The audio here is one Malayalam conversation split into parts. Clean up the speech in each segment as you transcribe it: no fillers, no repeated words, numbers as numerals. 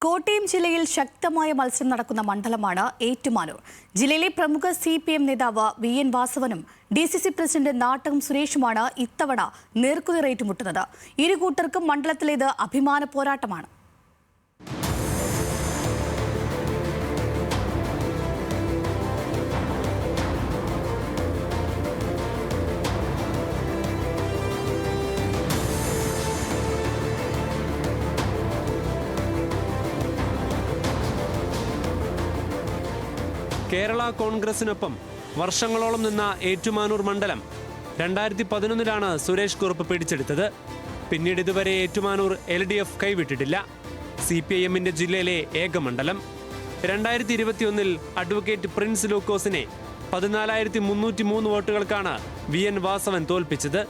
കോട്ടയം ജില്ലയിൽ ശക്തമായ മത്സരം നടക്കുന്ന മണ്ഡലമാണ് ഏറ്റുമാനൂർ. ജില്ലയിലെ പ്രമുഖ CPM നേതാവ് VN വാസവനും DCC പ്രസിഡന്റ് നാട്ടകം സുരേഷുമാണ് ഇത്തവണ നേർക്കുനേർ ഏറ്റുമുട്ടുന്നത്. ഇരു കൂട്ടർക്കും മണ്ഡലത്തിലേത് അഭിമാന പോരാട്ടമാണ്. കേരള കോൺഗ്രസിനൊപ്പം വർഷങ്ങളോളം നിന്ന ഏറ്റുമാനൂർ മണ്ഡലം 2011 സുരേഷ് കുറുപ്പ് പിടിച്ചെടുത്തത്. പിന്നീട് ഇതുവരെ ഏറ്റുമാനൂർ LDF കൈവിട്ടിട്ടില്ല. CPIM-ന്റെ ജില്ലയിലെ ഏക മണ്ഡലം. 2021 അഡ്വക്കേറ്റ് പ്രിൻസ് ലൂക്കോസിനെ 14,303 വോട്ടുകൾക്കാണ് VN വാസവൻ തോൽപ്പിച്ചത്.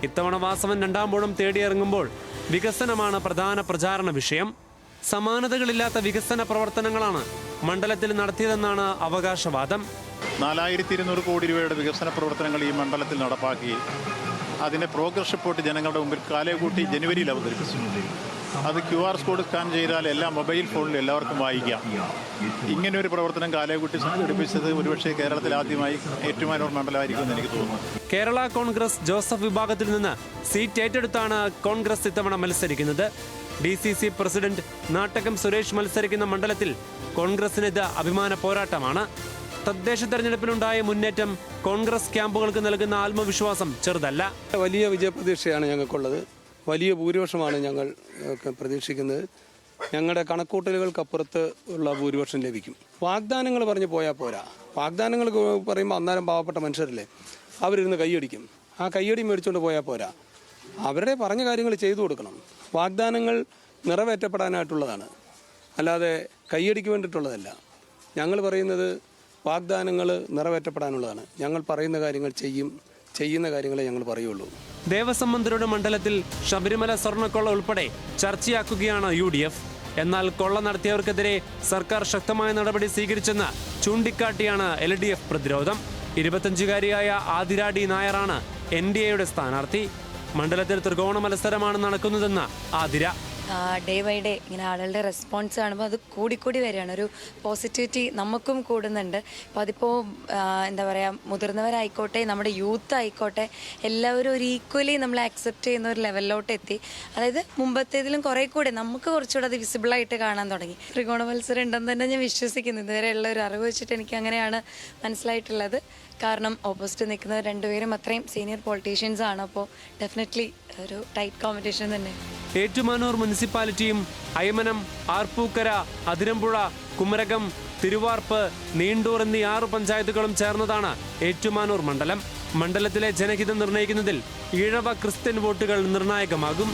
ഇത്തവണ വാസവൻ രണ്ടാം ഊഴം തേടിയിറങ്ങുമ്പോൾ വികസനമാണ് പ്രധാന പ്രചാരണ വിഷയം. സമാനതകളില്ലാത്ത വികസന പ്രവർത്തനങ്ങളാണ് മണ്ഡലത്തിൽ നടത്തിയതെന്നാണ് അവകാശവാദം. 4200 കോടി രൂപയുടെ വികസന പ്രവർത്തനങ്ങൾ ഈ മണ്ഡലത്തിൽ നടപ്പാക്കി അതിൻ്റെ പ്രോഗ്രസ് റിപ്പോർട്ട് ജനങ്ങളുടെ മുമ്പിൽ കാലേകൂട്ടി ജനുവരിയിൽ അവതരിപ്പിച്ചു. അത് QR കോഡ് സ്കാൻ ചെയ്താൽ എല്ലാ മൊബൈൽ ഫോണിലും എല്ലാവർക്കും വായിക്കാം. ഇങ്ങനെയൊരു പ്രവർത്തനം കാലേകൂട്ടി സംഘടിപ്പിച്ചത് ഒരുപക്ഷെ കേരളത്തിൽ ആദ്യമായി ഏറ്റുമാനൂർ മണ്ഡലമായിരിക്കുമെന്ന് എനിക്ക് തോന്നുന്നു. കേരള കോൺഗ്രസ് ജോസഫ് വിഭാഗത്തിൽ നിന്ന് സീറ്റ് ഏറ്റെടുത്താണ് കോൺഗ്രസ് ഇത്തവണ മത്സരിക്കുന്നത്. DCC പ്രസിഡന്റ് നാട്ടകം സുരേഷ് മത്സരിക്കുന്ന മണ്ഡലത്തിൽ കോൺഗ്രസിന് അഭിമാന പോരാട്ടമാണ്. തദ്ദേശ തെരഞ്ഞെടുപ്പിലുണ്ടായ മുന്നേറ്റം കോൺഗ്രസ് ക്യാമ്പുകൾക്ക് നൽകുന്ന ആത്മവിശ്വാസം ചെറുതല്ല. വലിയ വിജയപ്രതീക്ഷയാണ് ഞങ്ങൾക്കുള്ളത്. വലിയ ഭൂരിപക്ഷമാണ് ഞങ്ങൾ പ്രതീക്ഷിക്കുന്നത്. ഞങ്ങളുടെ കണക്കൂട്ടലുകൾക്കപ്പുറത്ത് ഉള്ള ഭൂരിപക്ഷം ലഭിക്കും. വാഗ്ദാനങ്ങൾ പറഞ്ഞു പോയാൽ പോരാ. വാഗ്ദാനങ്ങൾ പറയുമ്പോൾ അന്നേരം പാവപ്പെട്ട മനുഷ്യരല്ലേ, അവരിരുന്ന് കൈയടിക്കും. ആ കൈയടി മേടിച്ചുകൊണ്ട് പോയാൽ പോരാ, അവരുടെ പറഞ്ഞ കാര്യങ്ങൾ ചെയ്തു കൊടുക്കണം. വാഗ്ദാനങ്ങൾ നിറവേറ്റപ്പെടാനായിട്ടുള്ളതാണ്, അല്ലാതെ കൈയടിക്ക് വേണ്ടിയിട്ടുള്ളതല്ല. ഞങ്ങൾ പറയുന്നത് വാഗ്ദാനങ്ങൾ നിറവേറ്റപ്പെടാനുള്ളതാണ്. ഞങ്ങൾ പറയുന്ന കാര്യങ്ങൾ ചെയ്യും, ചെയ്യുന്ന കാര്യങ്ങളെ ഞങ്ങൾ പറയുള്ളൂ. ദേവസ്വം മന്ത്രിയുടെ മണ്ഡലത്തിൽ ശബരിമല സ്വർണ്ണക്കൊള്ള ഉൾപ്പെടെ ചർച്ചയാക്കുകയാണ് UDF. എന്നാൽ കൊള്ള നടത്തിയവർക്കെതിരെ സർക്കാർ ശക്തമായ നടപടി സ്വീകരിച്ചെന്ന് ചൂണ്ടിക്കാട്ടിയാണ് LDF പ്രതിരോധം. 25-കാരിയായ ആതിരാടി നായരാണ് NDAയുടെ സ്ഥാനാർത്ഥി. മണ്ഡലത്തിൽ ത്രികോണ മത്സരമാണ് നടക്കുന്നതെന്ന് ആതിര. ഡേ ബൈ ഡേ ഇങ്ങനെ ആളുകളുടെ റെസ്പോൺസ് കാണുമ്പോൾ അത് കൂടിക്കൂടി വരികയാണ്. ഒരു പോസിറ്റിവിറ്റി നമുക്കും കൂടുന്നുണ്ട്. അപ്പോൾ അതിപ്പോൾ എന്താ പറയുക, മുതിർന്നവരായിക്കോട്ടെ നമ്മുടെ യൂത്ത് ആയിക്കോട്ടെ എല്ലാവരും ഒരു ഈക്വലി നമ്മളെ അക്സെപ്റ്റ് ചെയ്യുന്ന ഒരു ലെവലിലോട്ട് എത്തി. അതായത് മുമ്പത്തേതിലും കുറേ കൂടെ നമുക്ക് കുറച്ചുകൂടെ അത് വിസിബിളായിട്ട് കാണാൻ തുടങ്ങി. ത്രികോണ മത്സരം ഉണ്ടെന്ന് തന്നെ ഞാൻ വിശ്വസിക്കുന്നു. ഇതുവരെയുള്ള ഒരു അറിവ് വെച്ചിട്ട് എനിക്ക് അങ്ങനെയാണ് മനസ്സിലായിട്ടുള്ളത്. കാരണം ഓപ്പോസിറ്റ് നിൽക്കുന്നവർ രണ്ടുപേരും അത്രയും സീനിയർ പൊളിറ്റീഷ്യൻസ് ആണ്. അപ്പോൾ ഡെഫിനറ്റ്ലി ഒരു ടൈറ്റ് കോമ്പറ്റീഷൻ തന്നെ. ഏറ്റുമാനൂർ മുനിസിപ്പാലിറ്റിയും അയമനം, ആർപ്പൂക്കര, അതിരമ്പുഴ, കുമരകം, തിരുവാർപ്പ്, നീണ്ടൂർ എന്നീ 6 പഞ്ചായത്തുകളും ചേർന്നതാണ് ഏറ്റുമാനൂർ മണ്ഡലം. മണ്ഡലത്തിലെ ജനഹിതം നിർണ്ണയിക്കുന്നതിൽ ഈഴവ ക്രിസ്ത്യൻ വോട്ടുകൾ നിർണായകമാകും.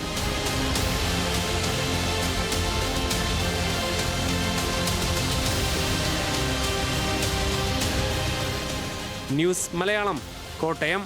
ന്യൂസ് മലയാളം, കോട്ടയം.